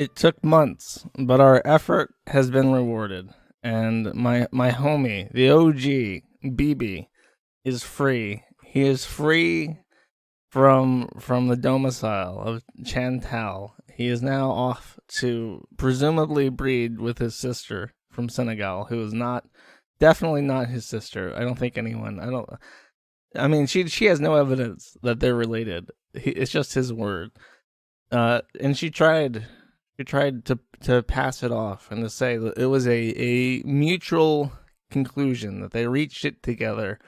It took months, but our effort has been rewarded. And my homie, the OG, Bibi, is free. He is free from the domicile of Chantal. He is now off to presumably breed with his sister from Senegal, who is not definitely not his sister. I don't think anyone. I mean, she has no evidence that they're related. It's just his word. And she tried to pass it off and to say that it was a mutual conclusion, that they reached it together,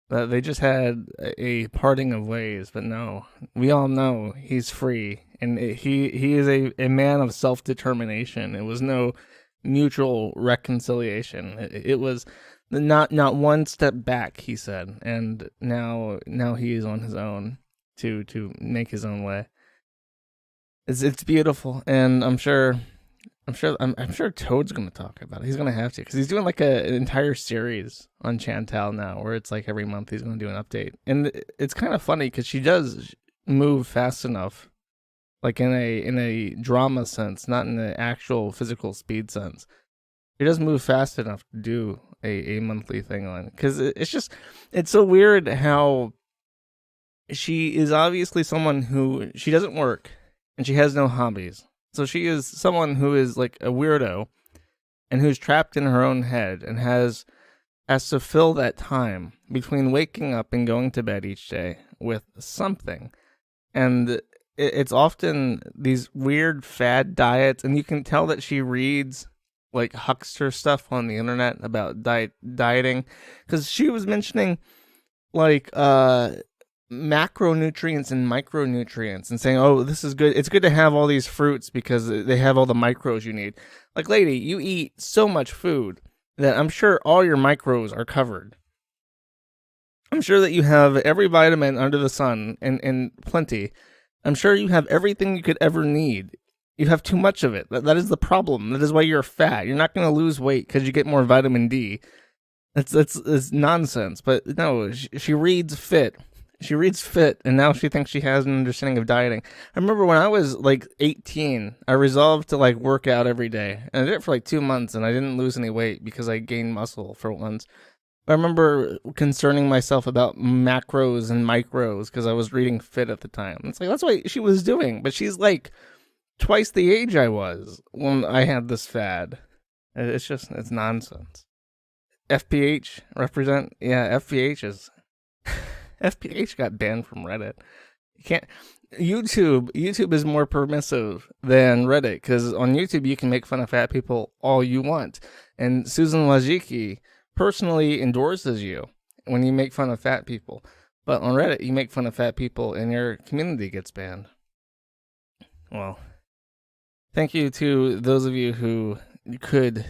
that they just had a parting of ways. But no, we all know he's free, and he is a man of self-determination. It was no mutual reconciliation. It was not one step back, he said, and now he is on his own to make his own way. It's beautiful, and I'm sure Toad's gonna talk about it. He's gonna have to, because he's doing like an entire series on Chantal now, where it's like every month he's gonna do an update, and it's kind of funny because she does move fast enough, like in a drama sense, not in the actual physical speed sense. She does move fast enough to do a monthly thing on, because it's so weird how she is obviously someone who she doesn't work and she has no hobbies. So she is someone who is like a weirdo and who's trapped in her own head and has to fill that time between waking up and going to bed each day with something. And it's often these weird fad diets, and you can tell that she reads like huckster stuff on the internet about dieting, because she was mentioning like macronutrients and micronutrients and saying, oh, this is good, it's good to have all these fruits because they have all the micros you need. Like, lady, you eat so much food that I'm sure all your micros are covered. I'm sure that you have every vitamin under the sun and plenty. I'm sure you have everything you could ever need. You have too much of it. That is the problem. That is why you're fat. You're not going to lose weight because you get more vitamin D. That's nonsense. But no, she reads fit. She reads fit, and now she thinks she has an understanding of dieting. I remember when I was like 18, I resolved to like work out every day, and I did it for like 2 months, and I didn't lose any weight because I gained muscle for once. I remember concerning myself about macros and micros because I was reading fit at the time. It's like, that's what she was doing, but she's like twice the age I was when I had this fad. It's nonsense. FPH represent, yeah, FPH is FPH got banned from Reddit. You can't. YouTube is more permissive than Reddit, because on YouTube you can make fun of fat people all you want, and Susan Wojcicki personally endorses you when you make fun of fat people. But on Reddit, you make fun of fat people and your community gets banned. Well, thank you to those of you who could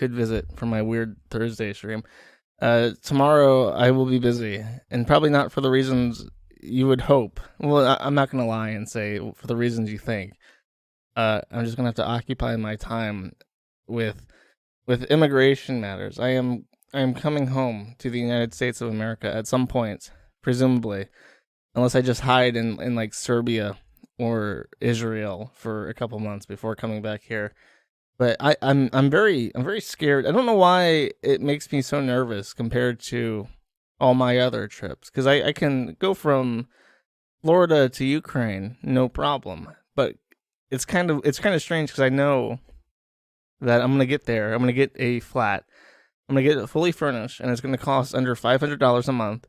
visit for my weird Thursday stream. Tomorrow I will be busy, and probably not for the reasons you would hope. Well, I'm not gonna lie and say for the reasons you think. I'm just gonna have to occupy my time with immigration matters. I am coming home to the United States of America at some point, presumably, unless I just hide in like Serbia or Israel for a couple months before coming back here. But I'm very scared. I don't know why it makes me so nervous compared to all my other trips, because I can go from Florida to Ukraine no problem. But it's kind of strange, because I know that I'm gonna get there. I'm gonna get a flat. I'm gonna get it fully furnished, and it's gonna cost under $500 a month,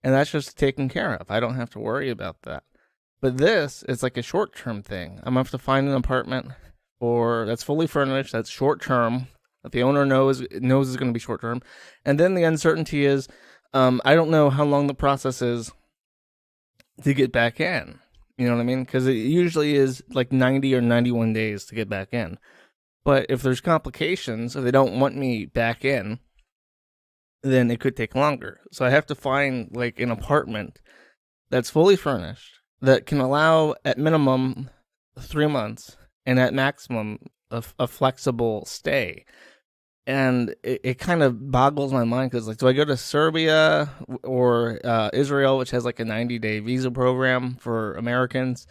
and that's just taken care of. I don't have to worry about that. But this is like a short-term thing. I'm gonna have to find an apartment that's fully furnished, that's short term, that the owner knows is going to be short term, and then the uncertainty is, I don't know how long the process is to get back in. You know what I mean? Because it usually is like 90 or 91 days to get back in. But if there's complications, if they don't want me back in, then it could take longer. So I have to find like an apartment that's fully furnished that can allow at minimum 3 months, and at maximum a flexible stay. And it kind of boggles my mind, because like, do I go to Serbia or Israel, which has like a 90-day visa program for Americans?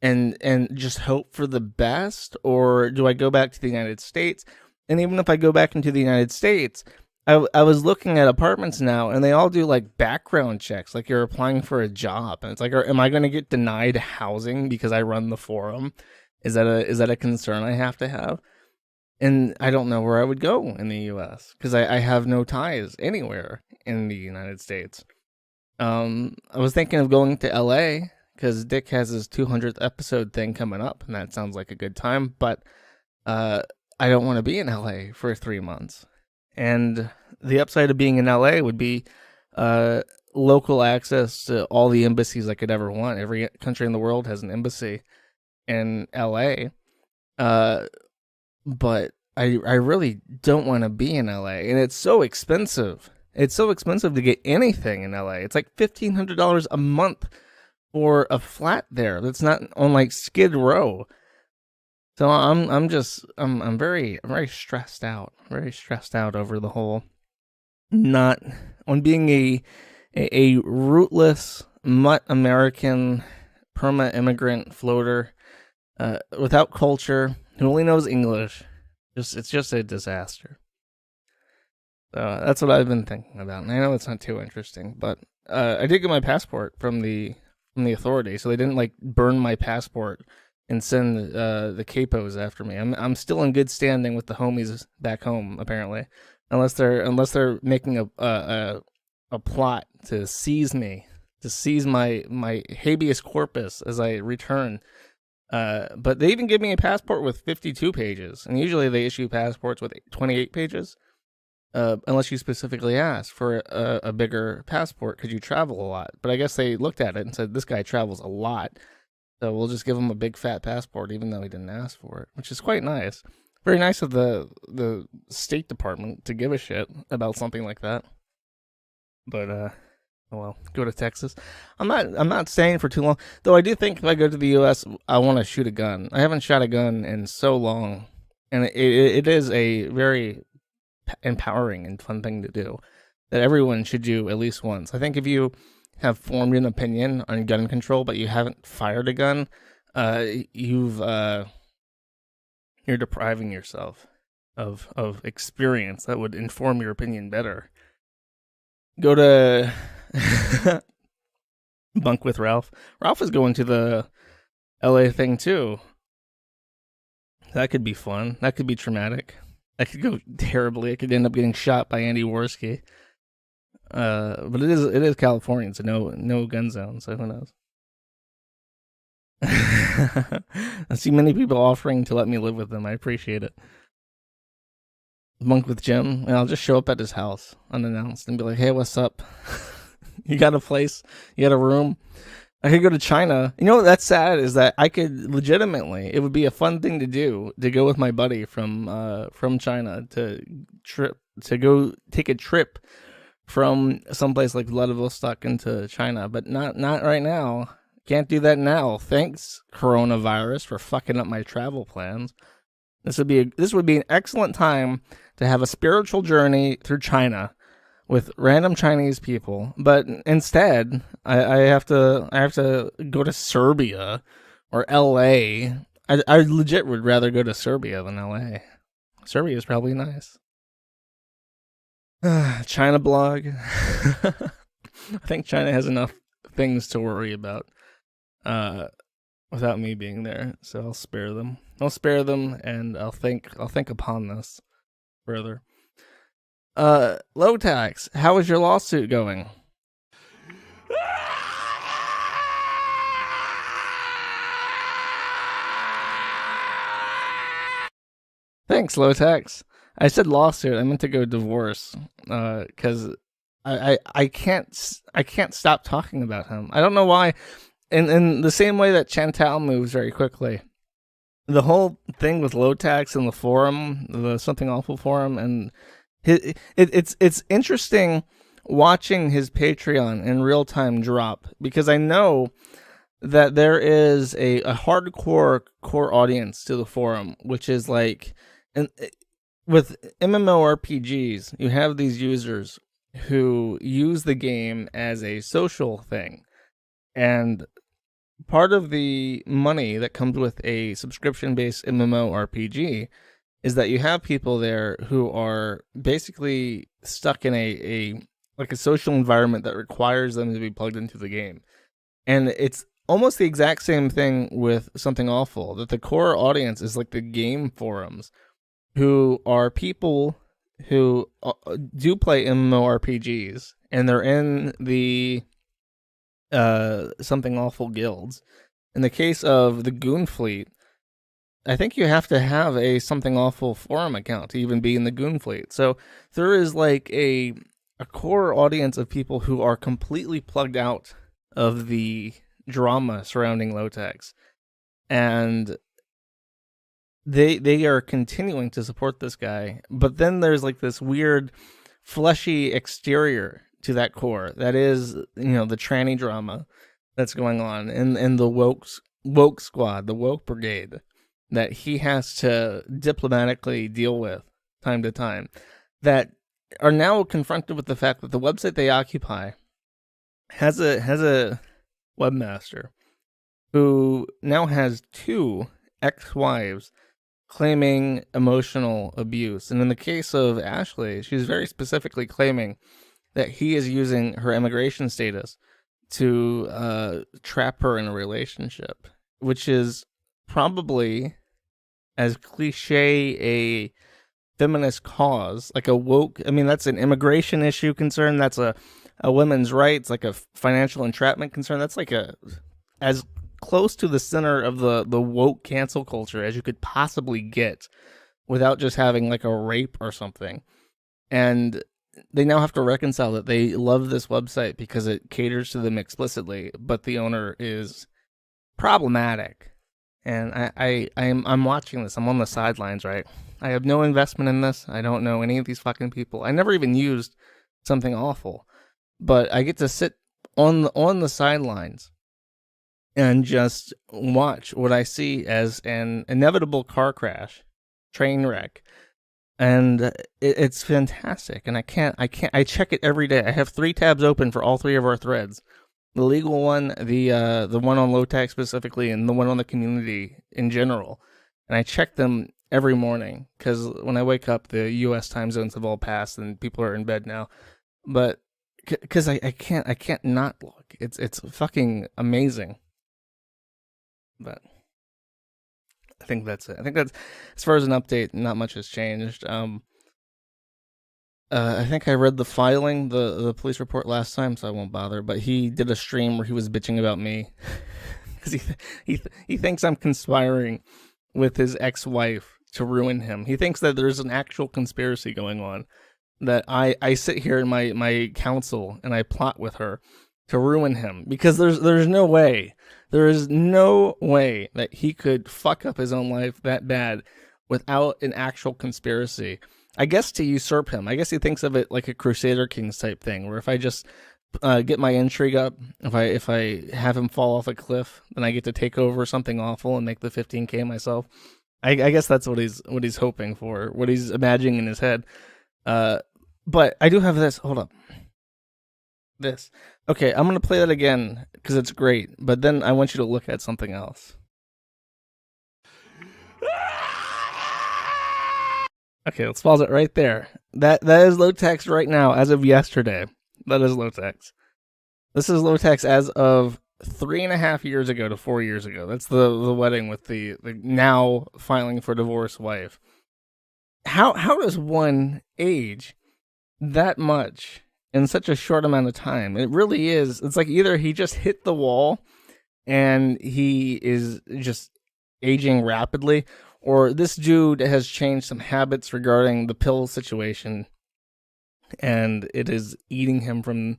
and just hope for the best, or do I go back to the United States? And even if I go back into the United States, I was looking at apartments now, and they all do like background checks, like you're applying for a job, and it's like, am I going to get denied housing because I run the forum? Is that a concern I have to have? And I don't know where I would go in the U.S. because I have no ties anywhere in the United States. I was thinking of going to L.A. because Dick has his 200th episode thing coming up, and that sounds like a good time. But I don't want to be in L.A. for 3 months. And the upside of being in LA would be local access to all the embassies I could ever want. Every country in the world has an embassy in LA. But I really don't want to be in LA. And it's so expensive. It's so expensive to get anything in LA. It's like $1,500 a month for a flat there that's not on like Skid Row. So I'm very stressed out. Very stressed out over the whole not on being a rootless mutt American perma immigrant floater without culture who only knows English. It's just a disaster. So that's what I've been thinking about. And I know it's not too interesting, but I did get my passport from the authorities, so they didn't like burn my passport and send the capos after me. I'm still in good standing with the homies back home, apparently, unless they're making a plot to seize me, to seize my habeas corpus as I return. But they even give me a passport with 52 pages, and usually they issue passports with 28 pages, unless you specifically ask for a bigger passport because you travel a lot. But I guess they looked at it and said, this guy travels a lot, so we'll just give him a big fat passport, even though he didn't ask for it, which is quite nice. Very nice of the State Department to give a shit about something like that. But oh well, go to Texas. I'm not staying for too long, though. I do think if I go to the U.S., I want to shoot a gun. I haven't shot a gun in so long, and it is a very empowering and fun thing to do that everyone should do at least once. I think if you have formed an opinion on gun control, but you haven't fired a gun, you're depriving yourself of experience that would inform your opinion better. Go to Bunk with Ralph. Ralph is going to the LA thing too. That could be fun. That could be traumatic. That could go terribly. I could end up getting shot by Andy Worski. But it is California, so no gun zone, so who knows? I see many people offering to let me live with them. I appreciate it. Monk with Jim, and I'll just show up at his house unannounced and be like, hey, what's up? You got a place? You got a room? I could go to China. You know that's sad is that I could legitimately, it would be a fun thing to do, to go with my buddy from China to go take a trip from someplace like Vladivostok into China, but not right now. Can't do that now. Thanks, coronavirus, for fucking up my travel plans. This would be an excellent time to have a spiritual journey through China with random Chinese people, but instead I have to go to Serbia or LA. I legit would rather go to Serbia than LA. Serbia is probably nice. China blog. I think China has enough things to worry about without me being there, so I'll spare them. And I'll think upon this further. Low tax, how is your lawsuit going? Thanks, Low tax. I said lawsuit. I meant to go divorce, because I can't stop talking about him. I don't know why. In the same way that Chantal moves very quickly, the whole thing with Low tax and the forum, the Something Awful forum, and it's interesting watching his Patreon in real time drop, because I know that there is a hardcore core audience to the forum, which is like, and with MMORPGs, you have these users who use the game as a social thing, and part of the money that comes with a subscription-based MMORPG is that you have people there who are basically stuck in a social environment that requires them to be plugged into the game. And it's almost the exact same thing with Something Awful, that the core audience is like the game forums, who are people who do play MMORPGs, and they're in the Something Awful guilds. In the case of the Goon Fleet, I think you have to have a Something Awful forum account to even be in the Goon Fleet. So there is like a core audience of people who are completely plugged out of the drama surrounding Lotex, and they are continuing to support this guy. But then there's like this weird fleshy exterior to that core that is, the tranny drama that's going on in the woke squad, the woke brigade, that he has to diplomatically deal with time to time, that are now confronted with the fact that the website they occupy has a webmaster who now has 2 ex-wives claiming emotional abuse. And in the case of Ashley, she's very specifically claiming that he is using her immigration status to trap her in a relationship, which is probably as cliche a feminist cause, like a woke. I mean, that's an immigration issue concern. That's a women's rights, like a financial entrapment concern. That's like as close to the center of the woke cancel culture as you could possibly get, without just having like a rape or something. And they now have to reconcile that they love this website because it caters to them explicitly, but the owner is problematic. And I'm watching this. I'm on the sidelines, right? I have no investment in this. I don't know any of these fucking people. I never even used Something Awful, but I get to sit on the sidelines and just watch what I see as an inevitable car crash, train wreck. And it's fantastic. And I check it every day. I have 3 tabs open for all 3 of our threads. The legal one, the one on Lotex specifically, and the one on the community in general. And I check them every morning, because when I wake up, the U.S. time zones have all passed and people are in bed now. But because I can't not look. It's fucking amazing. But I think that's it. I think that's, as far as an update, not much has changed. I think I read the filing, the police report last time, so I won't bother. But he did a stream where he was bitching about me because he thinks I'm conspiring with his ex-wife to ruin him. He thinks that there's an actual conspiracy going on, that I sit here in my council and I plot with her to ruin him, because there's no way. There is no way that he could fuck up his own life that bad without an actual conspiracy. I guess to usurp him. I guess he thinks of it like a Crusader Kings type thing, where if I just get my intrigue up, if I have him fall off a cliff, then I get to take over Something Awful and make the 15K myself. I guess that's what he's hoping for, what he's imagining in his head. But I do have this. Hold up. This. Okay, I'm going to play that again because it's great, but then I want you to look at something else. Okay, let's pause it right there. That is Lotex right now, as of yesterday. That is Lotex. This is Lotex as of 3.5 years ago to 4 years ago. That's the wedding with the now filing for divorce wife. How does one age that much in such a short amount of time? It really is. It's like either he just hit the wall and he is just aging rapidly, or this dude has changed some habits regarding the pill situation, and it is eating him from,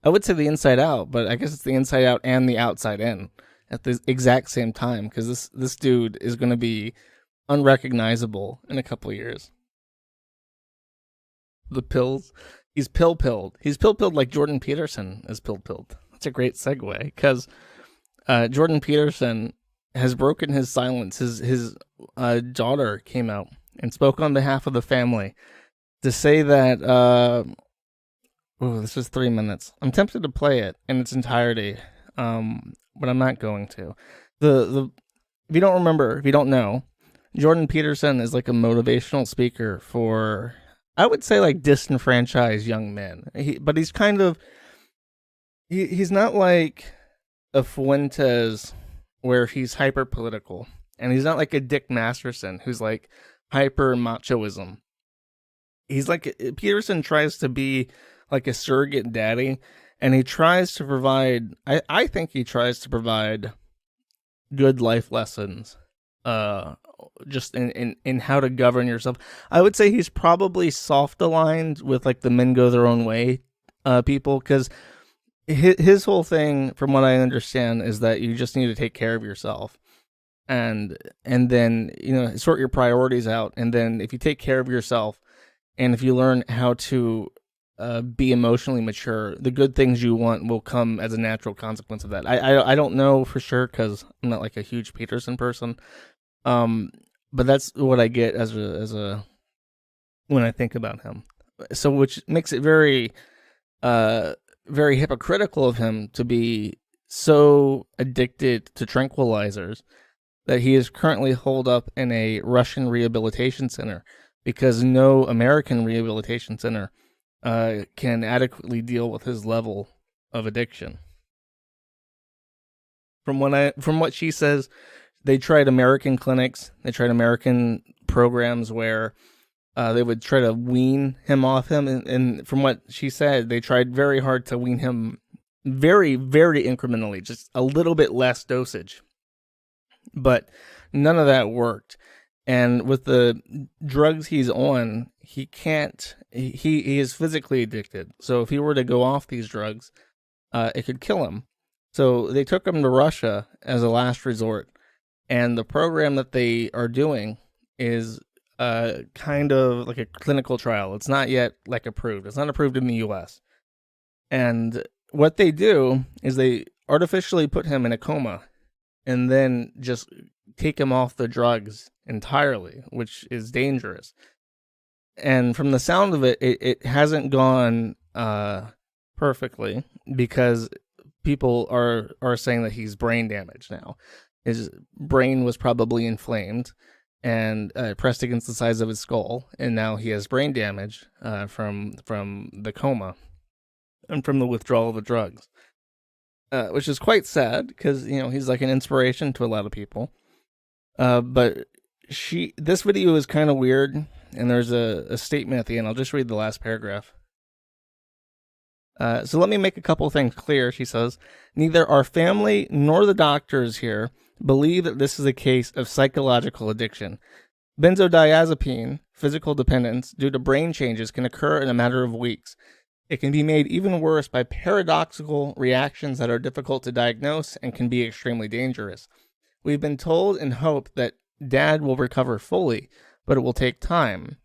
I would say, the inside out, but I guess it's the inside out and the outside in at the exact same time, because this dude is going to be unrecognizable in a couple of years. The pills. He's pill-pilled. He's pill-pilled like Jordan Peterson is pill-pilled. That's a great segue, because Jordan Peterson has broken his silence. His daughter came out and spoke on behalf of the family to say that, this is 3 minutes. I'm tempted to play it in its entirety. but I'm not going to. The if you don't know, Jordan Peterson is like a motivational speaker for, I would say, like disenfranchised young men. But he's kind of he's not like a Fuentes where he's hyper political, and he's not like a Dick Masterson who's like hyper machoism. He's like, Peterson tries to be like a surrogate daddy, and he tries to provide, I think he tries to provide good life lessons, just in how to govern yourself. I would say he's probably soft aligned with like the men go their own way people, because his whole thing, from what I understand, is that you just need to take care of yourself, and then, you know, sort your priorities out, and then if you take care of yourself, and if you learn how to be emotionally mature, the good things you want will come as a natural consequence of that. I don't know for sure, because I'm not like a huge Peterson person, but that's what I get as a when I think about him. So, which makes it very very hypocritical of him to be so addicted to tranquilizers that he is currently holed up in a Russian rehabilitation center, because no American rehabilitation center can adequately deal with his level of addiction. From what she says, they tried American clinics, they tried American programs where they would try to wean him off him, and from what she said, they tried very hard to wean him very, very incrementally, just a little bit less dosage. But none of that worked. And with the drugs he's on, he is physically addicted. So if he were to go off these drugs, it could kill him. So they took him to Russia as a last resort. And the program that they are doing is kind of like a clinical trial. It's not yet like approved. It's not approved in the US. And what they do is they artificially put him in a coma and then just take him off the drugs entirely, which is dangerous. And from the sound of it, it hasn't gone perfectly, because people are saying that he's brain damaged now. His brain was probably inflamed and pressed against the sides of his skull, and now he has brain damage from the coma and from the withdrawal of the drugs, which is quite sad, because, you know, he's like an inspiration to a lot of people. But this video is kind of weird, and there's a statement at the end. I'll just read the last paragraph. So let me make a couple things clear, she says. Neither our family nor the doctors here believe that this is a case of psychological addiction. Benzodiazepine, physical dependence, due to brain changes, can occur in a matter of weeks. It can be made even worse by paradoxical reactions that are difficult to diagnose and can be extremely dangerous. We've been told and hope that Dad will recover fully, but it will take time,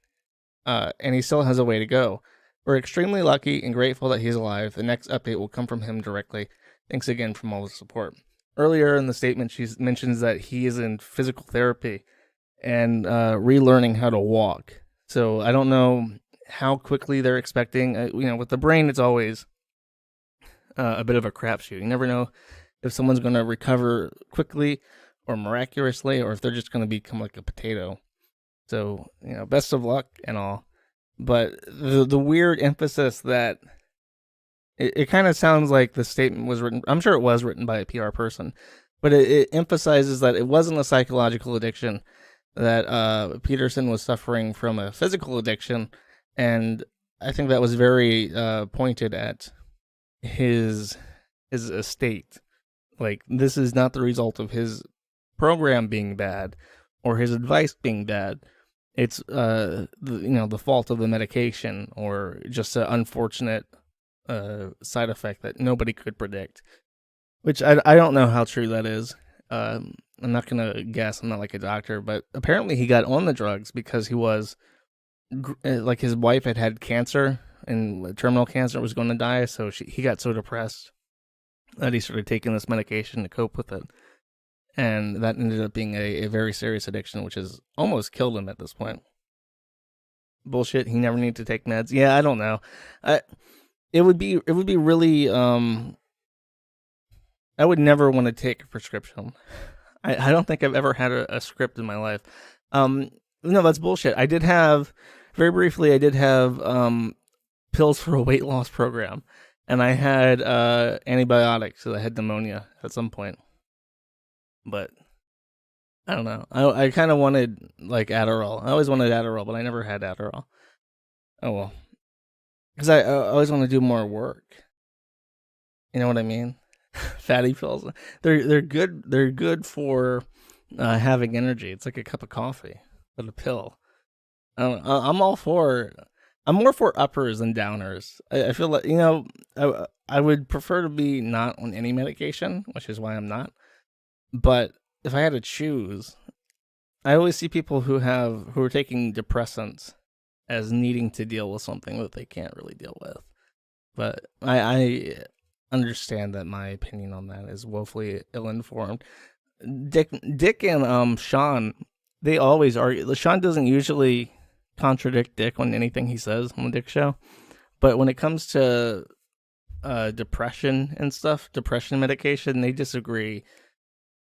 and he still has a way to go. We're extremely lucky and grateful that he's alive. The next update will come from him directly. Thanks again for all the support. Earlier in the statement, she mentions that he is in physical therapy and relearning how to walk. So I don't know how quickly they're expecting. You know, with the brain, it's always a bit of a crapshoot. You never know if someone's going to recover quickly or miraculously, or if they're just going to become like a potato. So, you know, best of luck and all. But the weird emphasis that it kind of sounds like the statement was written, I'm sure it was written by a PR person, but it emphasizes that it wasn't a psychological addiction, that Peterson was suffering from a physical addiction. And I think that was very pointed at his estate. Like, this is not the result of his program being bad or his advice being bad. It's the fault of the medication, or just an unfortunate side effect that nobody could predict. Which I don't know how true that is. I'm not gonna guess. I'm not like a doctor, but apparently he got on the drugs because he was like, his wife had cancer, and terminal cancer, was going to die. So he got so depressed that he started taking this medication to cope with it. And that ended up being a very serious addiction, which has almost killed him at this point. Bullshit. He never needed to take meds. Yeah, I don't know. It would be really. I I would never want to take a prescription. I don't think I've ever had a script in my life. No, that's bullshit. I did have, very briefly, pills for a weight loss program. And I had antibiotics, so I had pneumonia at some point. But I don't know. I kind of wanted like Adderall. I always wanted Adderall, but I never had Adderall. Oh well, because I always want to do more work. You know what I mean? Fatty pills. They're good. They're good for having energy. It's like a cup of coffee, but a pill. I'm more for uppers than downers. I feel like, I would prefer to be not on any medication, which is why I'm not. But if I had to choose, I always see people who are taking depressants as needing to deal with something that they can't really deal with. But I understand that my opinion on that is woefully ill-informed. Dick and Sean, they always argue. Sean doesn't usually contradict Dick on anything he says on the Dick show, but when it comes to depression and stuff, depression medication, they disagree.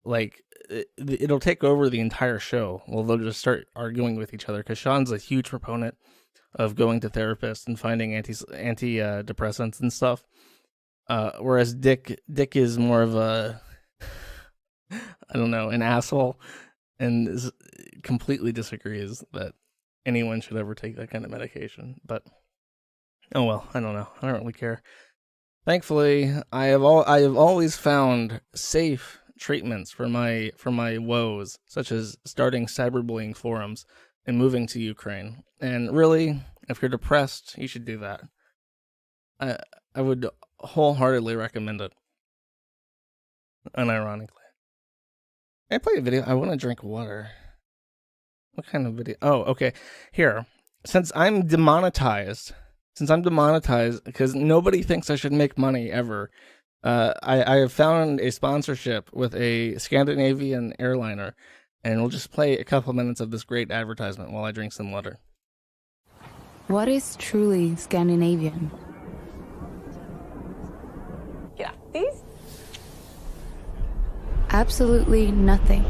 Like, it'll take over the entire show. Well, they'll just start arguing with each other because Sean's a huge proponent of going to therapists and finding antidepressants and stuff, whereas Dick is more of a, I don't know, an asshole, and completely disagrees that anyone should ever take that kind of medication. But oh well, I don't know. I don't really care. Thankfully, I have always found safe treatments for my woes, such as starting cyberbullying forums and moving to Ukraine. And really, if you're depressed, you should do that. I would wholeheartedly recommend it. Unironically. I play a video. I want to drink water. What kind of video? Oh, okay. Here, since I'm demonetized, because nobody thinks I should make money ever, I have found a sponsorship with a Scandinavian airliner, and we'll just play a couple minutes of this great advertisement while I drink some water. What is truly Scandinavian? Grattis. Absolutely nothing.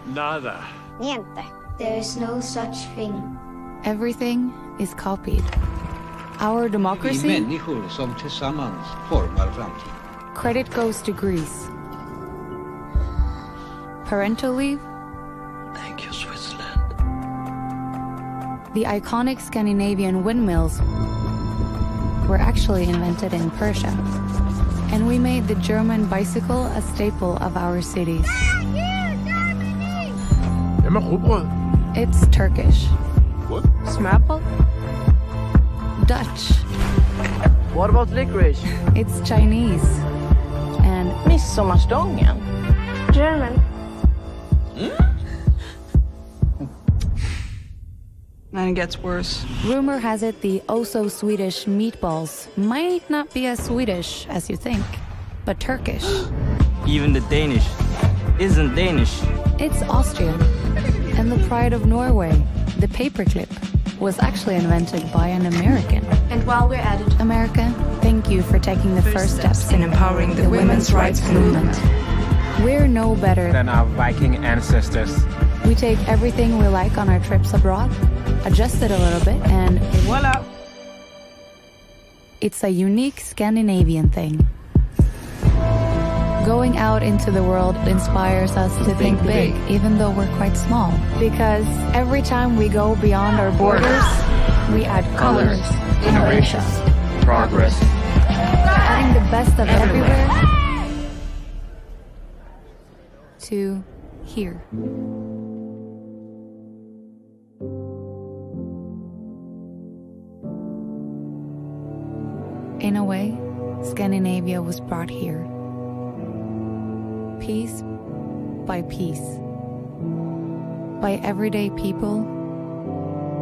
Nada. Niente. There is no such thing. Everything is copied. Our Vi democracy, människor som tillsammans formar framtiden. credit goes to Greece. Parental leave, Thank you, Switzerland. the iconic Scandinavian windmills were actually invented in Persia. And we made the German bicycle a staple of our cities. It's Turkish. What? Smørbrød. Dutch. What about licorice? It's Chinese. And Midsommarstången. German. And it gets worse. rumor has it the oh-so-Swedish meatballs might not be as Swedish as you think, but Turkish. Even the Danish isn't Danish. It's Austrian. And the pride of Norway, the paperclip, was actually invented by an American. And while we're at it, America, thank you for taking the first steps in empowering the women's rights movement. We're no better than our Viking ancestors. We take everything we like on our trips abroad, adjust it a little bit, and Voila! it's a unique Scandinavian thing. Going out into the world inspires us to think big, even though we're quite small. Because every time we go beyond our borders, we add colors, Innovation. Progress. adding the best of everywhere to here. In a way, Scandinavia was brought here. Piece by piece. By everyday people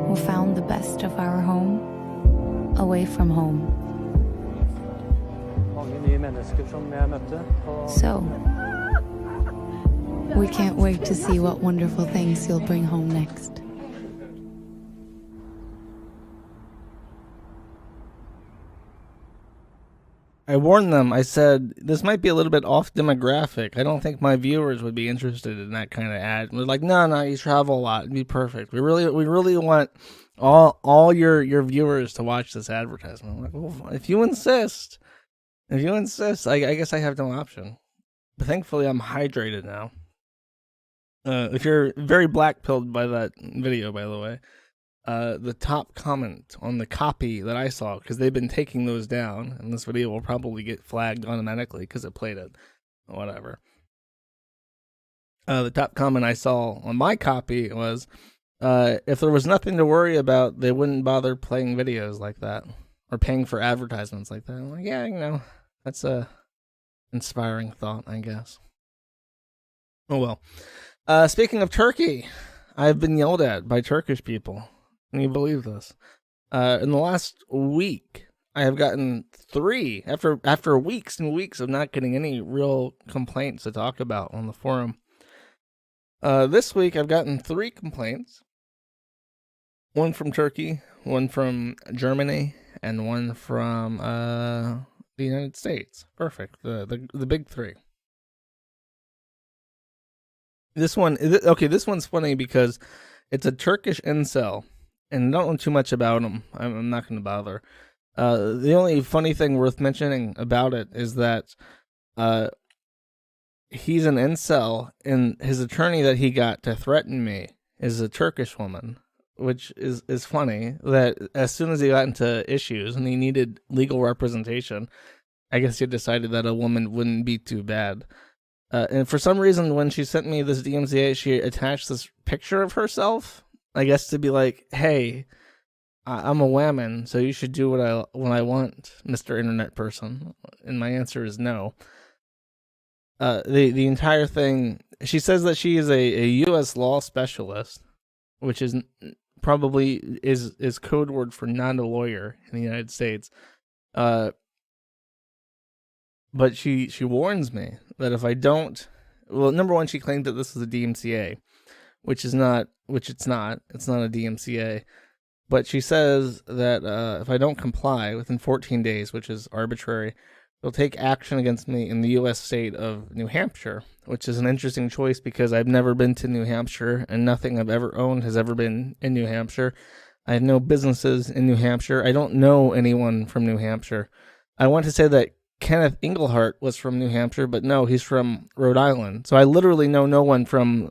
who found the best of our home away from home. So, we can't wait to see what wonderful things you'll bring home next. I warned them. I said, this might be a little bit off demographic. I don't think my viewers would be interested in that kind of ad. And they're like, no, you travel a lot. It'd be perfect. We really want all your viewers to watch this advertisement. I'm like, well, if you insist, I guess I have no option. But thankfully, I'm hydrated now. If you're very black-pilled by that video, by the way, the top comment on the copy that I saw, because they've been taking those down, and this video will probably get flagged automatically because it played it, whatever. The top comment I saw on my copy was, if there was nothing to worry about, they wouldn't bother playing videos like that, or paying for advertisements like that. I'm like, yeah, that's a inspiring thought, I guess. Oh well. Speaking of Turkey, I've been yelled at by Turkish people. Can you believe this? In the last week, I have gotten 3, after weeks and weeks of not getting any real complaints to talk about on the forum. This week, I've gotten 3 complaints. One from Turkey, one from Germany, and one from the United States. Perfect. The big 3. This one's funny because it's a Turkish incel. And I don't know too much about him. I'm not going to bother. The only funny thing worth mentioning about it is that he's an incel, and his attorney that he got to threaten me is a Turkish woman, which is funny that as soon as he got into issues and he needed legal representation, I guess he decided that a woman wouldn't be too bad. And for some reason, when she sent me this DMCA, she attached this picture of herself, I guess to be like, hey, I'm a woman, so you should do what I want, Mr. Internet Person. And my answer is no. The entire thing, she says that she is a U.S. law specialist, which is probably is code word for not a lawyer in the United States. But she warns me that if I don't, well, number one, she claimed that this is a DMCA, which it's not a DMCA. But she says that if I don't comply within 14 days, which is arbitrary, they'll take action against me in the U.S. state of New Hampshire, which is an interesting choice because I've never been to New Hampshire, and nothing I've ever owned has ever been in New Hampshire. I have no businesses in New Hampshire. I don't know anyone from New Hampshire. I want to say that Kenneth Englehart was from New Hampshire, but no, he's from Rhode Island. So I literally know no one from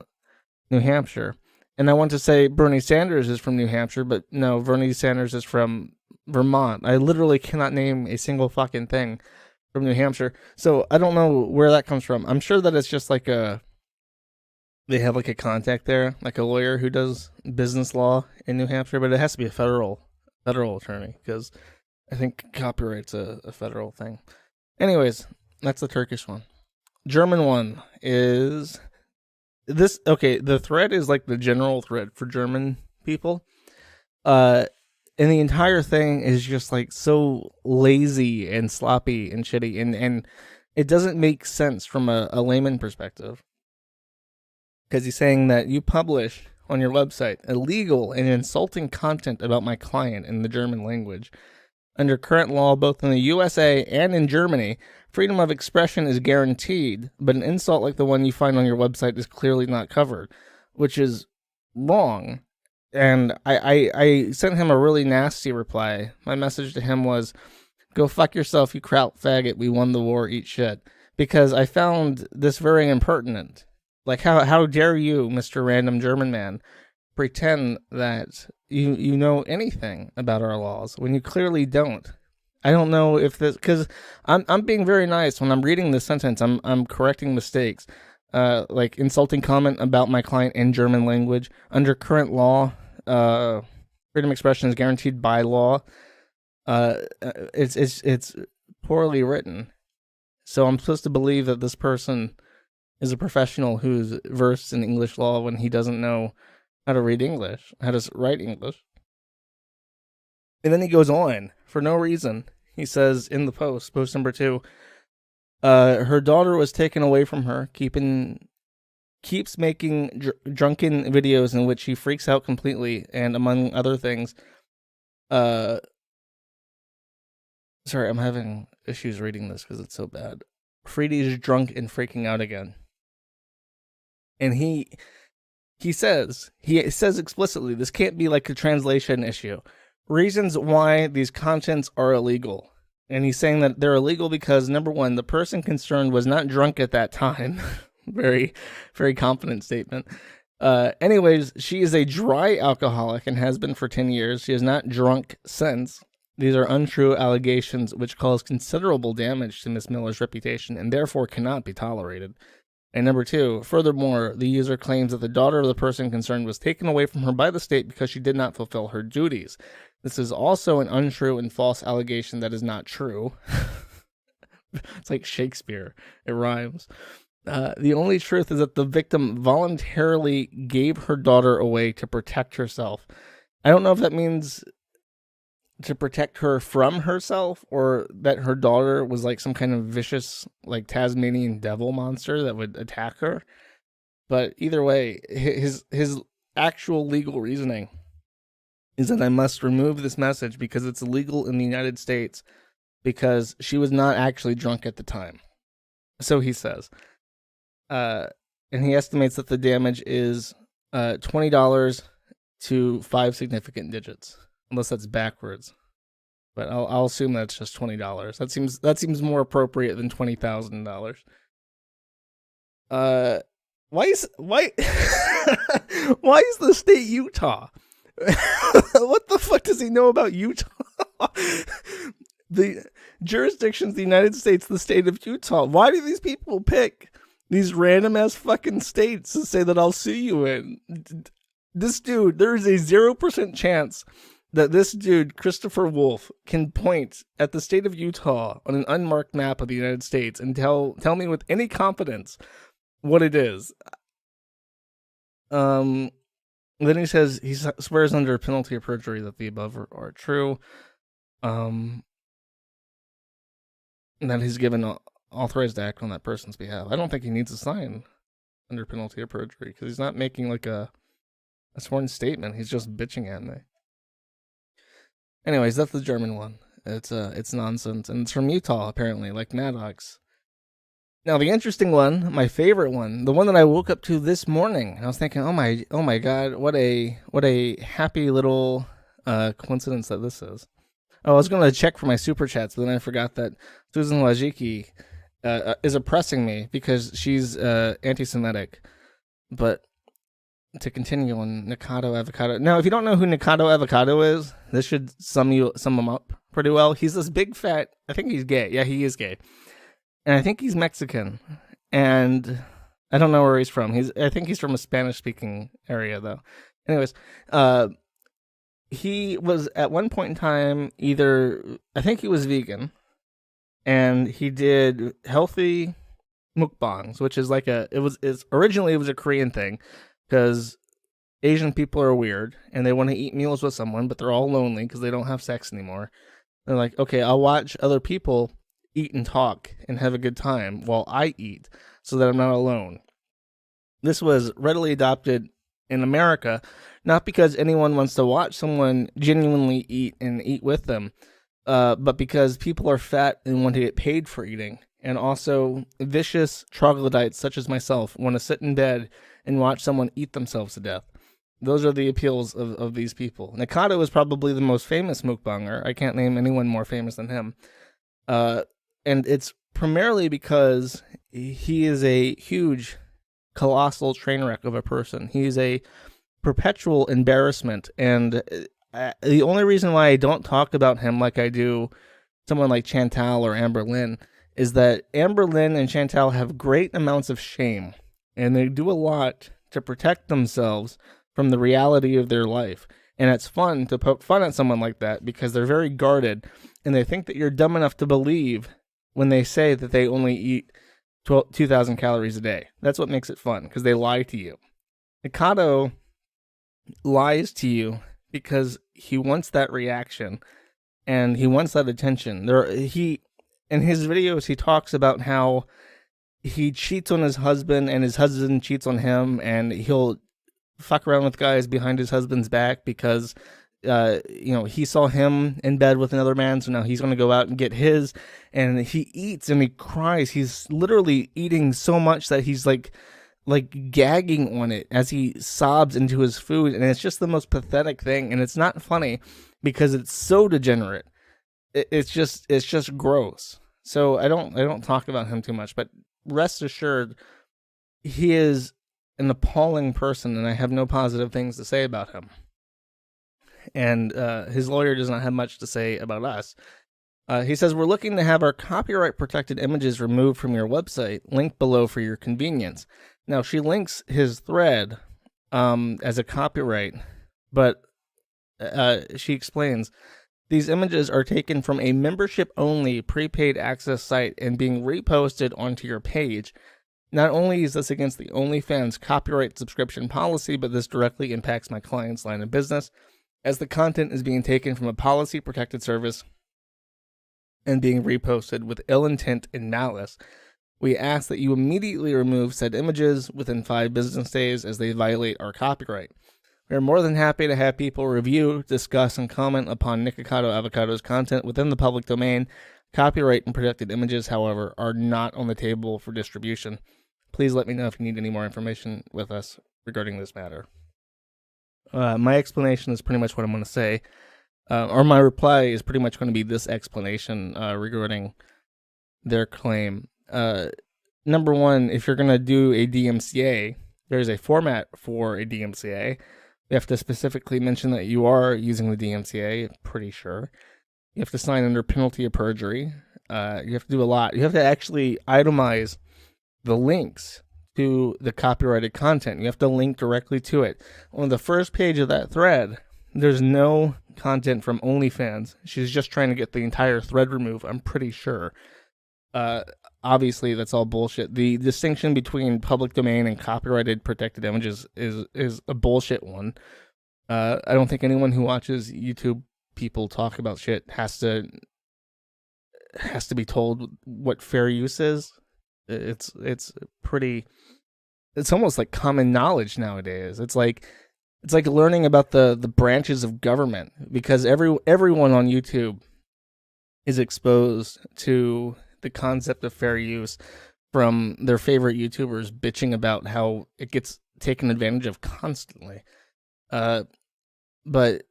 New Hampshire. And I want to say Bernie Sanders is from New Hampshire, but no, Bernie Sanders is from Vermont. I literally cannot name a single fucking thing from New Hampshire. So I don't know where that comes from. I'm sure that it's just like they have like a contact there, like a lawyer who does business law in New Hampshire, but it has to be a federal attorney because I think copyright's a federal thing. Anyways, that's the Turkish one. German one is this. Okay, the thread is like the general thread for German people. And the entire thing is just like so lazy and sloppy and shitty. And it doesn't make sense from a layman perspective. Because he's saying that you publish on your website illegal and insulting content about my client in the German language. Under current law, both in the USA and in Germany, freedom of expression is guaranteed, but an insult like the one you find on your website is clearly not covered, which is wrong. And I sent him a really nasty reply. My message to him was, go fuck yourself, you kraut faggot, we won the war, eat shit. Because I found this very impertinent. Like, how dare you, Mr. Random German Man, pretend that you know anything about our laws when you clearly don't. I don't know if this, because I'm being very nice when I'm reading this sentence. I'm correcting mistakes, like insulting comment about my client in German language. Under current law, freedom of expression is guaranteed by law. It's poorly written, so I'm supposed to believe that this person is a professional who's versed in English law when he doesn't know how to read English, how to write English. And then he goes on, for no reason. He says in the post number 2, her daughter was taken away from her, keeps making drunken videos in which she freaks out completely, and among other things, Sorry, I'm having issues reading this because it's so bad. Freddie's drunk and freaking out again. And he says explicitly, this can't be like a translation issue. Reasons why these contents are illegal. And he's saying that they're illegal because, number one, the person concerned was not drunk at that time. Very, very confident statement. Anyways, she is a dry alcoholic and has been for 10 years. She has not drunk since. These are untrue allegations which cause considerable damage to Miss Miller's reputation and therefore cannot be tolerated. And number two, furthermore, the user claims that the daughter of the person concerned was taken away from her by the state because she did not fulfill her duties. This is also an untrue and false allegation that is not true. It's like Shakespeare. It rhymes. The only truth is that the victim voluntarily gave her daughter away to protect herself. I don't know if that means to protect her from herself or that her daughter was like some kind of vicious, like Tasmanian devil monster that would attack her. But either way, his actual legal reasoning is that I must remove this message because it's illegal in the United States because she was not actually drunk at the time. So he says. And he estimates that the damage is $20 to 5 significant digits. Unless that's backwards, but I'll assume that's just $20. That seems more appropriate than $20,000. Why is why is the state Utah? What the fuck does he know about Utah? The jurisdictions, the United States, the state of Utah. Why do these people pick these random ass fucking states to say that I'll sue you in? This dude, there is a 0% chance that this dude, Christopher Wolf, can point at the state of Utah on an unmarked map of the United States and tell me with any confidence what it is. Then he says, he swears under penalty of perjury that the above are true. And that he's given authorized to act on that person's behalf. I don't think he needs to sign under penalty of perjury because he's not making like a sworn statement. He's just bitching at me. Anyways, that's the German one. It's nonsense, and it's from Utah apparently, like Maddox. Now the interesting one, my favorite one, the one that I woke up to this morning, and I was thinking, oh my god, what a happy little coincidence that this is. Oh, I was going to check for my super chats, but then I forgot that Susan Wajiki is oppressing me because she's anti-Semitic. But to continue on Nikado Avocado. Now, if you don't know who Nikado Avocado is, this should sum him up pretty well. He's this big fat, I think he's gay. Yeah, he is gay. And I think he's Mexican. And I don't know where he's from. I think he's from a Spanish-speaking area, though. Anyways, he was at one point in time I think he was vegan. And he did healthy mukbangs, which is like originally it was a Korean thing. Because Asian people are weird, and they want to eat meals with someone, but they're all lonely because they don't have sex anymore. They're like, okay, I'll watch other people eat and talk and have a good time while I eat so that I'm not alone. This was readily adopted in America, not because anyone wants to watch someone genuinely eat and eat with them, but because people are fat and want to get paid for eating. And also, vicious troglodytes such as myself want to sit in bed and watch someone eat themselves to death. Those are the appeals of these people. Nikado is probably the most famous mukbanger. I can't name anyone more famous than him. And it's primarily because he is a huge, colossal train wreck of a person. He's a perpetual embarrassment. And the only reason why I don't talk about him like I do someone like Chantal or Amber Lynn is that Amber Lynn and Chantal have great amounts of shame, and they do a lot to protect themselves from the reality of their life. And it's fun to poke fun at someone like that because they're very guarded, and they think that you're dumb enough to believe when they say that they only eat 2,000 calories a day. That's what makes it fun, because they lie to you. Nikado lies to you because he wants that reaction, and he wants that attention. In his videos, he talks about how he cheats on his husband and his husband cheats on him, and he'll fuck around with guys behind his husband's back because he saw him in bed with another man, so now he's going to go out and get his, and he eats and he cries. He's literally eating so much that he's like gagging on it as he sobs into his food, and it's just the most pathetic thing, and it's not funny because it's so degenerate. It's just gross. So I don't talk about him too much, but rest assured, he is an appalling person, and I have no positive things to say about him. And his lawyer does not have much to say about us. He says, we're looking to have our copyright-protected images removed from your website. Link below for your convenience. Now, she links his thread as a copyright, but she explains, these images are taken from a membership-only prepaid access site and being reposted onto your page. Not only is this against the OnlyFans copyright subscription policy, but this directly impacts my client's line of business, as the content is being taken from a policy-protected service and being reposted with ill intent and malice. We ask that you immediately remove said images within 5 business days as they violate our copyright. We are more than happy to have people review, discuss, and comment upon Nikocado Avocado's content within the public domain. Copyright and protected images, however, are not on the table for distribution. Please let me know if you need any more information with us regarding this matter. My explanation is pretty much what I'm going to say, or my reply is pretty much going to be this explanation regarding their claim. Number one, if you're going to do a DMCA, there's a format for a DMCA. You have to specifically mention that you are using the DMCA, pretty sure. You have to sign under penalty of perjury. You have to do a lot. You have to actually itemize the links to the copyrighted content. You have to link directly to it. On the first page of that thread, there's no content from OnlyFans. She's just trying to get the entire thread removed, I'm pretty sure. Obviously, that's all bullshit. The distinction between public domain and copyrighted protected images is a bullshit one. I don't think anyone who watches YouTube people talk about shit has to be told what fair use is. It's almost like common knowledge nowadays. It's like learning about the branches of government, because everyone on YouTube is exposed to the concept of fair use from their favorite YouTubers bitching about how it gets taken advantage of constantly. But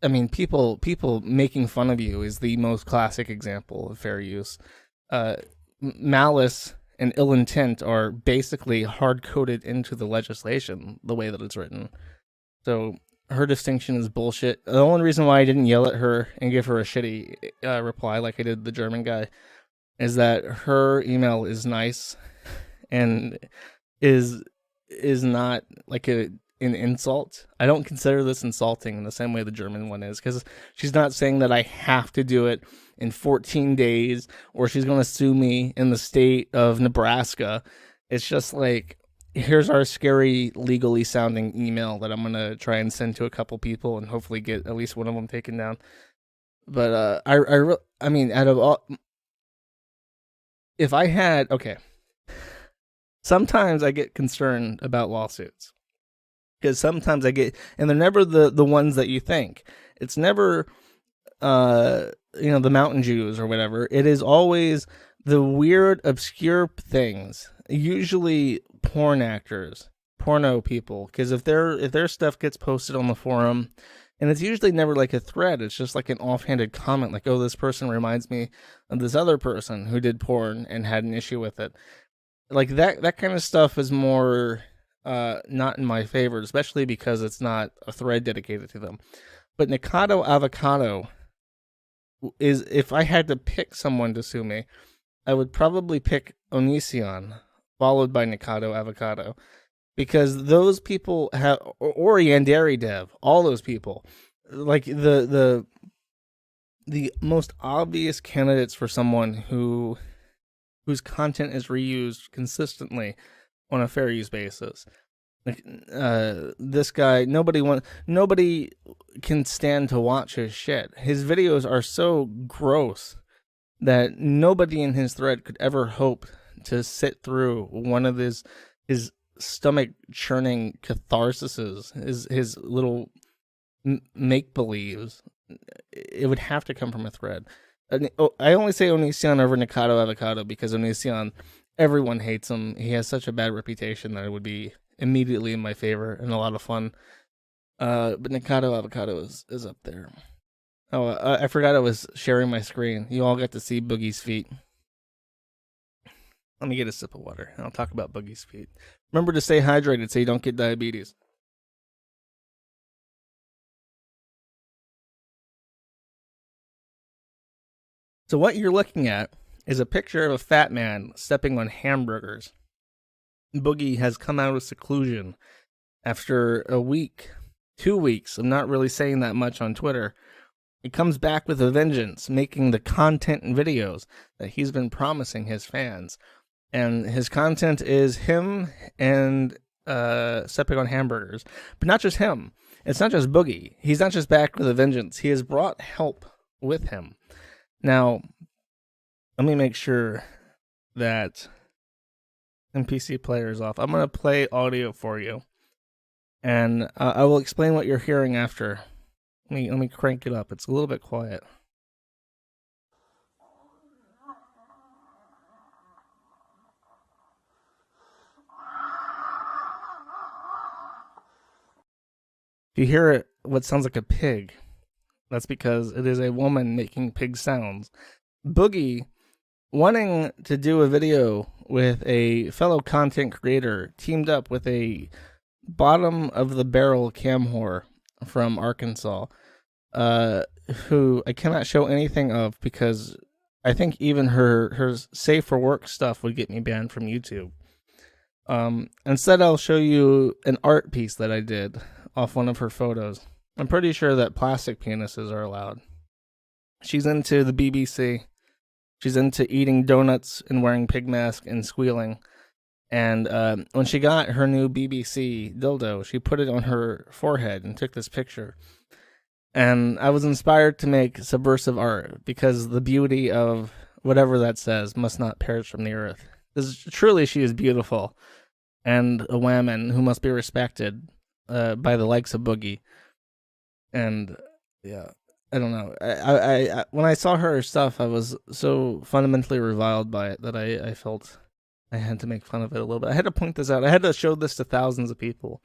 I mean, people making fun of you is the most classic example of fair use. Malice and ill intent are basically hard-coded into the legislation, the way that it's written. So her distinction is bullshit. The only reason why I didn't yell at her and give her a shitty reply like I did the German guy is that her email is nice and is not like an insult. I don't consider this insulting in the same way the German one is, because she's not saying that I have to do it in 14 days or she's going to sue me in the state of Nebraska. It's just like, here's our scary legally sounding email that I'm going to try and send to a couple people and hopefully get at least one of them taken down. But I mean, out of all, if I had, okay, sometimes I get concerned about lawsuits. Because sometimes I get, and they're never the ones that you think. It's never, the Mountain Jews or whatever. It is always the weird, obscure things. Usually porn actors, porno people. Because if their stuff gets posted on the forum, and it's usually never like a thread. It's just like an offhanded comment, like, "Oh, this person reminds me of this other person who did porn and had an issue with it." Like that kind of stuff is more. Not in my favor, especially because it's not a thread dedicated to them. But Nikocado Avocado is, if I had to pick someone to sue me, I would probably pick Onision, followed by Nikocado Avocado, because those people have, or Yandere Dev, all those people, like the most obvious candidates for someone whose content is reused consistently on a fair use basis. Like, this guy, nobody can stand to watch his shit. His videos are so gross that nobody in his thread could ever hope to sit through one of his stomach churning catharsises, his little make-believes, it would have to come from a thread. I only say Onision over Nikado Avocado because Onision, everyone hates him. He has such a bad reputation that it would be immediately in my favor and a lot of fun. But Nikado Avocado is up there. Oh, I forgot I was sharing my screen. You all got to see Boogie's feet. Let me get a sip of water, and I'll talk about Boogie's feet. Remember to stay hydrated so you don't get diabetes. So what you're looking at is a picture of a fat man stepping on hamburgers. Boogie has come out of seclusion after a week, 2 weeks of not really saying that much on Twitter. He comes back with a vengeance, making the content and videos that he's been promising his fans. And his content is him and stepping on hamburgers. But not just him. It's not just Boogie. He's not just back with a vengeance. He has brought help with him. Now, let me make sure that NPC player is off. I'm going to play audio for you. And I will explain what you're hearing after. Let me crank it up. It's a little bit quiet. If you hear what sounds like a pig, that's because it is a woman making pig sounds. Boogie, wanting to do a video with a fellow content creator, teamed up with a bottom-of-the-barrel cam whore from Arkansas, who I cannot show anything of because I think even her safe for work stuff would get me banned from YouTube. Instead, I'll show you an art piece that I did off one of her photos. I'm pretty sure that plastic penises are allowed. She's into the BBC. She's into eating donuts and wearing pig mask and squealing. And when she got her new BBC dildo, she put it on her forehead and took this picture. And I was inspired to make subversive art because the beauty of whatever that says must not perish from the earth. Because truly she is beautiful and a woman who must be respected by the likes of Boogie. And yeah, I don't know. I when I saw her stuff, I was so fundamentally reviled by it that I felt I had to make fun of it a little bit. I had to point this out. I had to show this to thousands of people,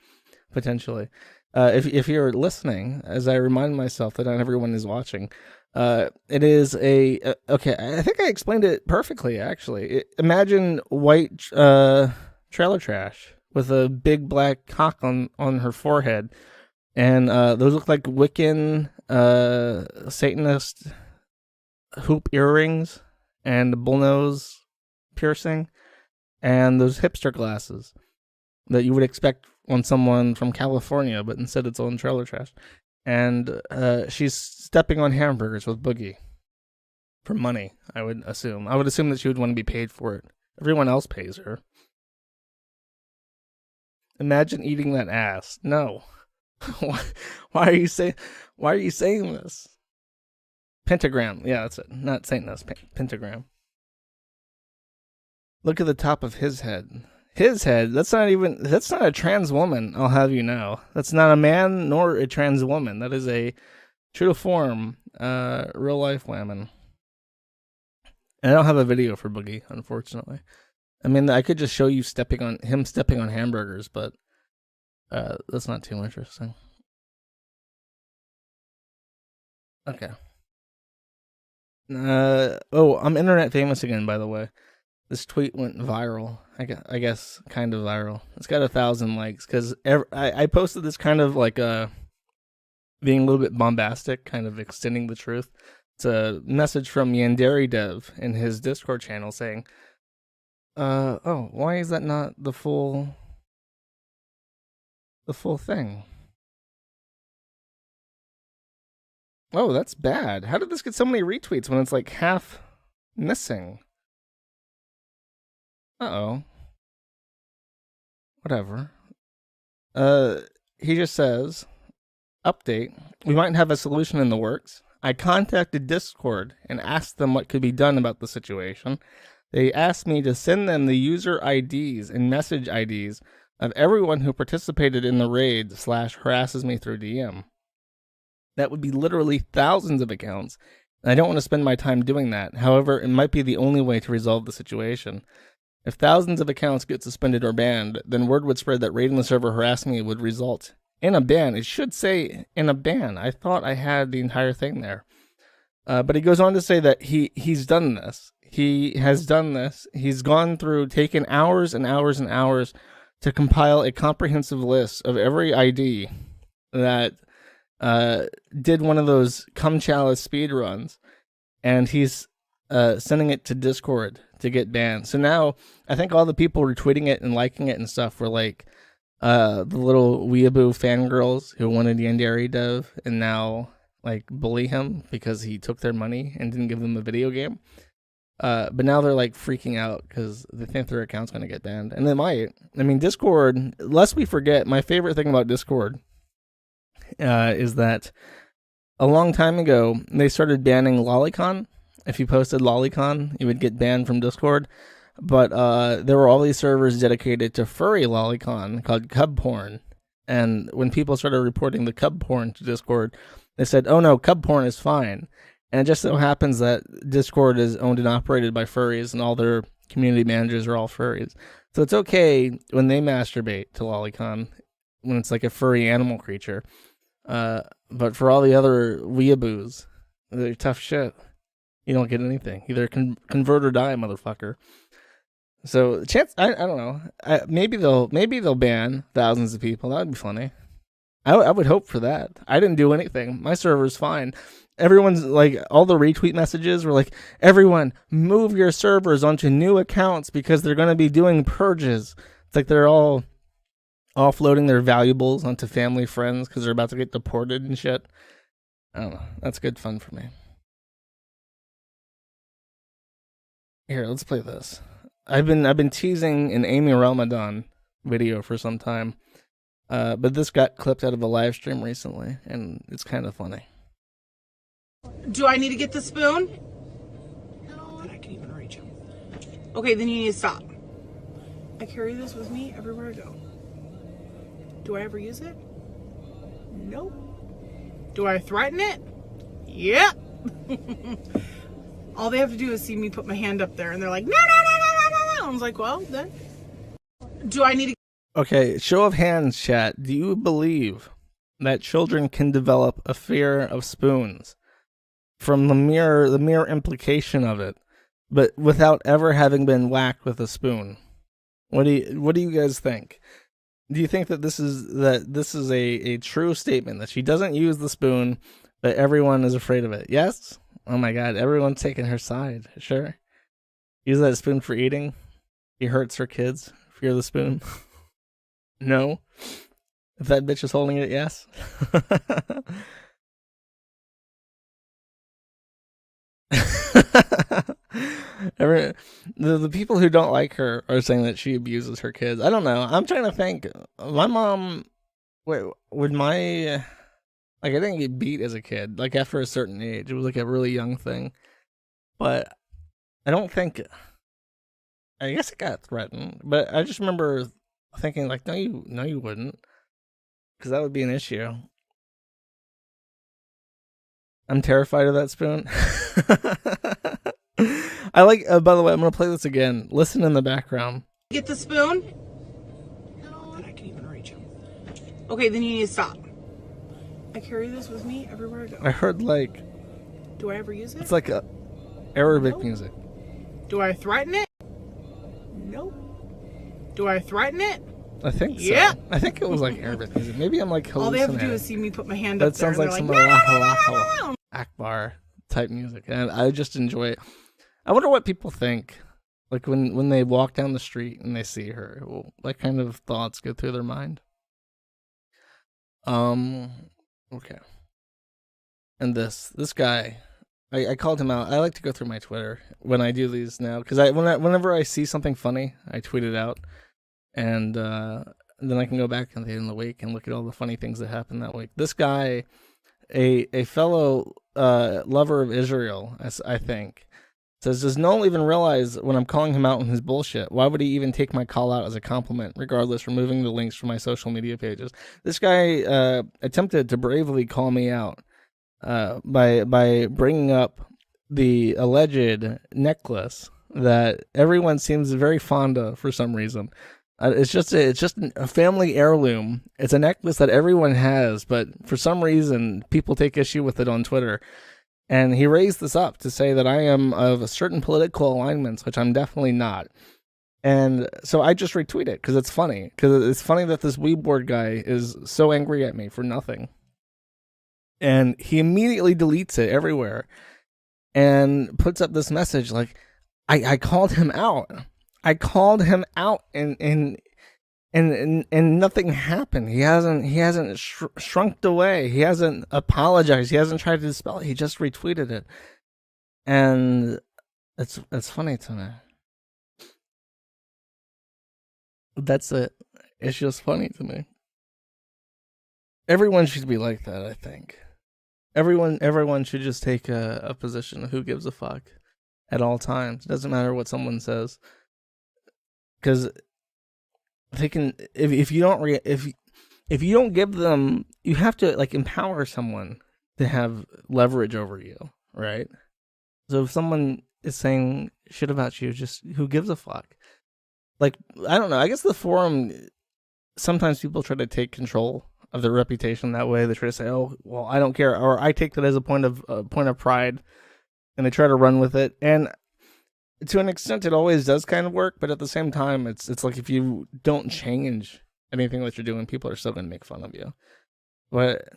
potentially. If you're listening, as I remind myself that not everyone is watching, it is a okay. I think I explained it perfectly. Actually, imagine white trailer trash with a big black cock on her forehead, and those look like Wiccan Satanist hoop earrings and a bullnose piercing, and those hipster glasses that you would expect on someone from California, but instead it's on trailer trash. And she's stepping on hamburgers with Boogie for money, I would assume. I would assume that she would want to be paid for it. Everyone else pays her. Imagine eating that ass. No. Why are you saying this? Pentagram. Yeah, that's it. Not Satanist. Pentagram. Look at the top of his head. His head, that's not a trans woman, I'll have you know. That's not a man nor a trans woman. That is a true to form, real life woman. And I don't have a video for Boogie, unfortunately. I mean, I could just show you him stepping on hamburgers, but that's not too interesting. Okay. I'm internet famous again, by the way. This tweet went viral. I guess kind of viral. It's got 1,000 likes because I posted this kind of like being a little bit bombastic, kind of extending the truth. It's a message from Yandere Dev in his Discord channel saying, why is that not the full thing? Oh, that's bad. How did this get so many retweets when it's like half missing? Uh-oh. Whatever. He just says, update, we might have a solution in the works. I contacted Discord and asked them what could be done about the situation. They asked me to send them the user IDs and message IDs of everyone who participated in the raid / harasses me through DM. That would be literally thousands of accounts. And I don't want to spend my time doing that. However, it might be the only way to resolve the situation. If thousands of accounts get suspended or banned, then word would spread that raiding the server harassing me would result in a ban. It should say in a ban. I thought I had the entire thing there. But he goes on to say that he's done this. He has done this. He's gone through, taken hours and hours and hours to compile a comprehensive list of every ID that did one of those cum chalice speed runs, and he's sending it to Discord to get banned. So now I think all the people retweeting it and liking it and stuff were like the little weeaboo fangirls who wanted Yandere dev and now like bully him because he took their money and didn't give them a video game. But now they're like freaking out because they think their account's going to get banned. And they might. I mean, Discord, lest we forget, my favorite thing about Discord is that a long time ago, they started banning Lolicon. If you posted Lolicon, you would get banned from Discord. But there were all these servers dedicated to furry Lolicon called Cub Porn. And when people started reporting the Cub Porn to Discord, they said, oh no, Cub Porn is fine. And it just so happens that Discord is owned and operated by furries, and all their community managers are all furries. So it's okay when they masturbate to Lolicon, when it's like a furry animal creature. But for all the other weeaboos, they're tough shit. You don't get anything. Either convert or die, motherfucker. So I don't know. Maybe they'll ban thousands of people. That would be funny. I would hope for that. I didn't do anything. My server's fine. Everyone's like, all the retweet messages were like, everyone move your servers onto new accounts because they're going to be doing purges. It's like they're all offloading their valuables onto family friends because they're about to get deported and shit. I don't know. That's good fun for me. Here, let's play this. I've been teasing an Amy Ramadan video for some time. But this got clipped out of a live stream recently, and it's kind of funny. Do I need to get the spoon? No. Then I can even reach him. Okay, then you need to stop. I carry this with me everywhere I go. Do I ever use it? Nope. Do I threaten it? Yep. All they have to do is see me put my hand up there, and they're like, no, no, no, no, no, no, no. I was like, well, then. Do I need to... Okay, show of hands, chat. Do you believe that children can develop a fear of spoons from the mere implication of it, but without ever having been whacked with a spoon? What do you guys think? Do you think that this is a true statement, that she doesn't use the spoon, but everyone is afraid of it? Yes? Oh my god, everyone's taking her side. Sure. Use that spoon for eating. He hurts her kids. Fear the spoon. No. If that bitch is holding it, yes. The people who don't like her are saying that she abuses her kids. I don't know. I'm trying to think. My mom, would my, like, I didn't get beat as a kid. Like, after a certain age, it was like a really young thing. But I don't think, I guess it got threatened. But I just remember thinking, like, no, you wouldn't, because that would be an issue. I'm terrified of that spoon. I like, by the way, I'm going to play this again. Listen in the background. Get the spoon? No. Then I can even reach him. Okay, then you need to stop. I carry this with me everywhere I go. I heard, like... Do I ever use it? It's like a Arabic music. Do I threaten it? Nope. Do I threaten it? I think so. Yeah. I think it was like Arabic music. Maybe I'm like hallucinating. All they have to do is see me put my hand up there. That sounds like some Allahu Akbar type music, and I just enjoy it. I wonder what people think, like when they walk down the street and they see her. What kind of thoughts go through their mind? Okay. And this guy, I called him out. I like to go through my Twitter when I do these now, because whenever I see something funny, I tweet it out, and then I can go back at the end of the week and look at all the funny things that happened that week. This guy, a fellow lover of Israel, I think, says, does no one even realize when I'm calling him out on his bullshit? Why would he even take my call out as a compliment, regardless, removing the links from my social media pages? This guy attempted to bravely call me out by bringing up the alleged necklace that everyone seems very fond of for some reason. It's just a family heirloom. It's a necklace that everyone has, but for some reason people take issue with it on Twitter. And he raised this up to say that I am of a certain political alignments, which I'm definitely not. And so I just retweet it because it's funny. Because it's funny that this Weeboard guy is so angry at me for nothing. And he immediately deletes it everywhere and puts up this message like, I called him out. I called him out and nothing happened. He hasn't shrunk away. He hasn't apologized. He hasn't tried to dispel it. He just retweeted it. And it's funny to me. That's it. It's just funny to me. Everyone should be like that, I think. Everyone should just take a position of who gives a fuck at all times. It doesn't matter what someone says. Because they can, if you don't give them, you have to like empower someone to have leverage over you, right? So if someone is saying shit about you, just who gives a fuck? Like, I don't know. I guess the forum, sometimes people try to take control of their reputation that way. They try to say, "Oh, well, I don't care," or I take that as a point of pride, and they try to run with it. And to an extent, it always does kind of work. But at the same time, it's like if you don't change anything that you're doing, people are still going to make fun of you. But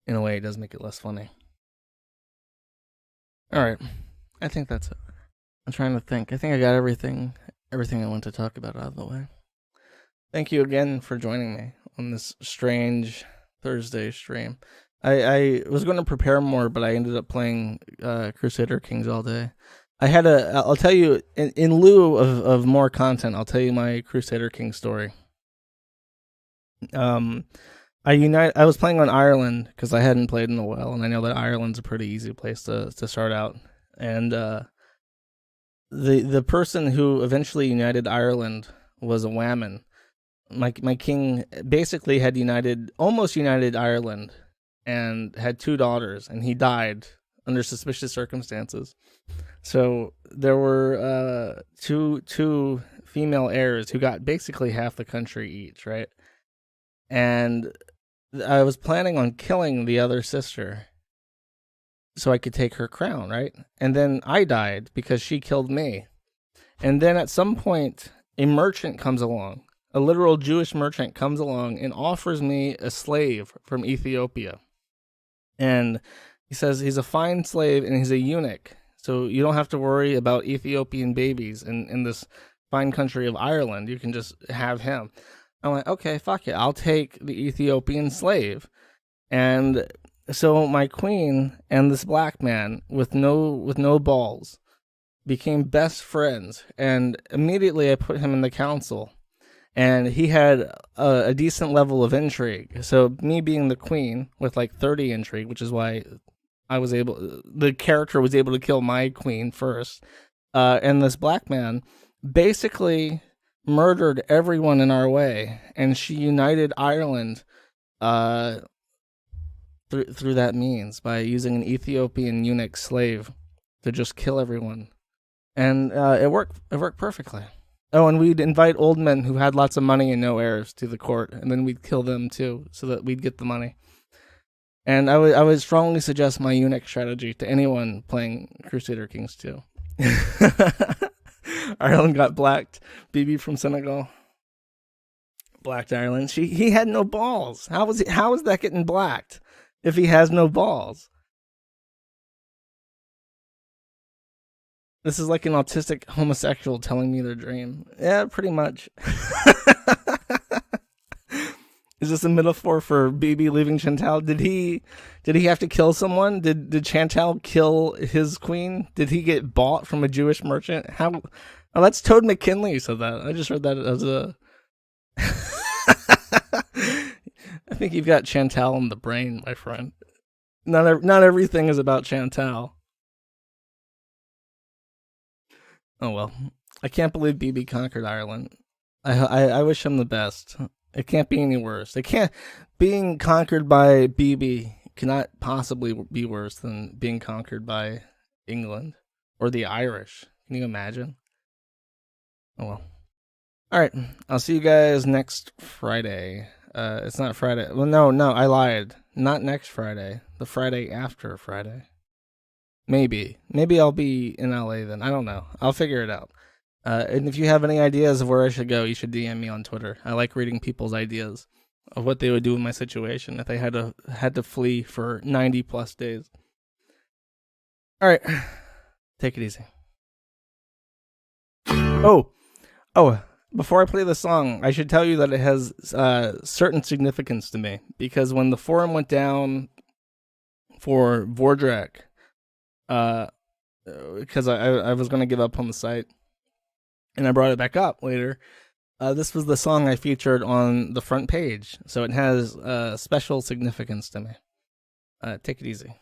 in a way, it does make it less funny. All right, I think that's it. I'm trying to think. I think I got everything I want to talk about out of the way. Thank you again for joining me on this strange Thursday stream. I was going to prepare more, but I ended up playing Crusader Kings all day. I'll tell you, in lieu of more content, I'll tell you my Crusader Kings story. I was playing on Ireland because I hadn't played in a while, and I know that Ireland's a pretty easy place to start out. And the person who eventually united Ireland was a Whammon. My king basically had almost united Ireland, and had 2 daughters, and he died under suspicious circumstances. So there were two female heirs who got basically half the country each, right? And I was planning on killing the other sister so I could take her crown, right? And then I died because she killed me. And then at some point, a merchant comes along, a literal Jewish merchant comes along and offers me a slave from Ethiopia. And he says he's a fine slave and he's a eunuch, so you don't have to worry about Ethiopian babies in this fine country of Ireland. You can just have him. I'm like, okay, fuck it. I'll take the Ethiopian slave. And so my queen and this black man with no balls became best friends. And immediately I put him in the council. And he had a decent level of intrigue. So me being the queen with like 30 intrigue, which is why the character was able to kill my queen first. And this black man basically murdered everyone in our way. And she united Ireland through that means by using an Ethiopian eunuch slave to just kill everyone. And it worked perfectly. Oh, and we'd invite old men who had lots of money and no heirs to the court, and then we'd kill them too, so that we'd get the money. And I would strongly suggest my eunuch strategy to anyone playing Crusader Kings 2. Ireland got blacked. Bibi from Senegal blacked Ireland. He had no balls. How is that getting blacked if he has no balls? This is like an autistic homosexual telling me their dream. Yeah, pretty much. Is this a metaphor for Bibi leaving Chantal? Did he have to kill someone? Did Chantal kill his queen? Did he get bought from a Jewish merchant? How? Oh, that's Toad McKinley said that. I just read that as a... I think you've got Chantal in the brain, my friend. Not everything is about Chantal. Oh well, I can't believe Bibi conquered Ireland. I wish him the best. It can't be any worse. Being conquered by Bibi cannot possibly be worse than being conquered by England or the Irish. Can you imagine? Oh well. All right, I'll see you guys next Friday. It's not Friday. Well, no, I lied. Not next Friday. The Friday after Friday. Maybe I'll be in LA then. I don't know. I'll figure it out. And if you have any ideas of where I should go, you should DM me on Twitter. I like reading people's ideas of what they would do in my situation if they had to flee for 90 plus days. All right, take it easy. Oh, before I play the song, I should tell you that it has certain significance to me, because when the forum went down for Vordrak, because I was going to give up on the site, and I brought it back up later, this was the song I featured on the front page, so it has special significance to me. Take it easy.